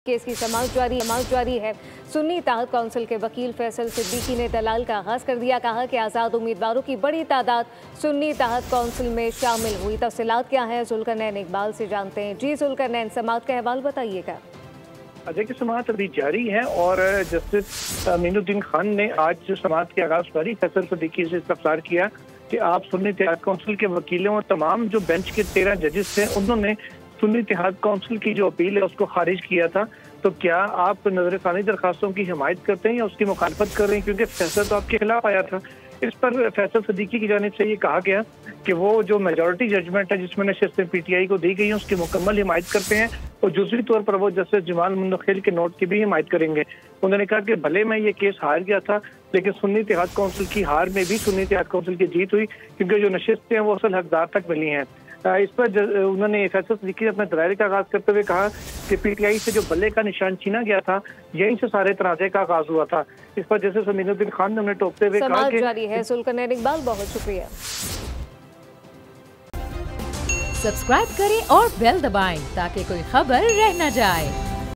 Case की समाअत जारी है। सुन्नी इत्तेहाद काउंसिल के वकील फैसल सिद्दीकी ने दलाल का आगाज कर दिया। कहा कि आज़ाद उम्मीदवारों की बड़ी तादाद सुन्नी इत्तेहाद काउंसिल में शामिल हुई। तफसीलात क्या है, जुल्करनैन इकबाल से जानते हैं। जी जुल्करनैन, समाअत का अहवाल बताइएगा। अजय की समाअत अभी जारी है और जस्टिस अमीनुद्दीन खान ने आज जो समाअत के आगाज पर ही फैसल सिद्दीकी से इस्तफसार किया कि आप सुन्नी इत्तेहाद काउंसिल के वकीलों और तमाम जो बेंच के 13 जजेस थे उन्होंने सुन्नी इत्तेहाद काउंसिल की जो अपील है उसको खारिज किया था। तो क्या आप नजरसानी दरखास्तों की हिमायत करते हैं या उसकी मुखालफत कर रहे हैं, क्योंकि फैसला तो आपके खिलाफ आया था। इस पर फैसल सिद्दीकी की जानिब से ये कहा गया कि वो जो मेजॉरिटी जजमेंट है जिसमें नशिस्तें पीटीआई को दी गई हैं उसकी मुकम्मल हिमायत करते हैं और जुज़वी तौर पर वो जस्टिस जमाल मुंतखिल के नोट की भी हिमायत करेंगे। उन्होंने कहा कि भले मैं ये केस हार गया था लेकिन सुन्नी इत्तेहाद काउंसिल की हार में भी सुन्नी इत्तेहाद काउंसिल की जीत हुई, क्योंकि जो नशिस्तें हैं वो असल हकदार तक मिली हैं। इस पर उन्होंने फैसल सिद्दीकी अपने दलाइल का आगाज करते हुए कहा कि पीटीआई से जो बल्ले का निशान छीना गया था यहीं से सारे तनाज़े का आगाज हुआ था। इस पर जैसे अमीनुद्दीन खान ने उन्हें टोकते हुए कहा कि जारी है। जुल्करनैन इकबाल, बहुत शुक्रिया। सब्सक्राइब करें और बेल दबाएं ताकि कोई खबर रह न जाए।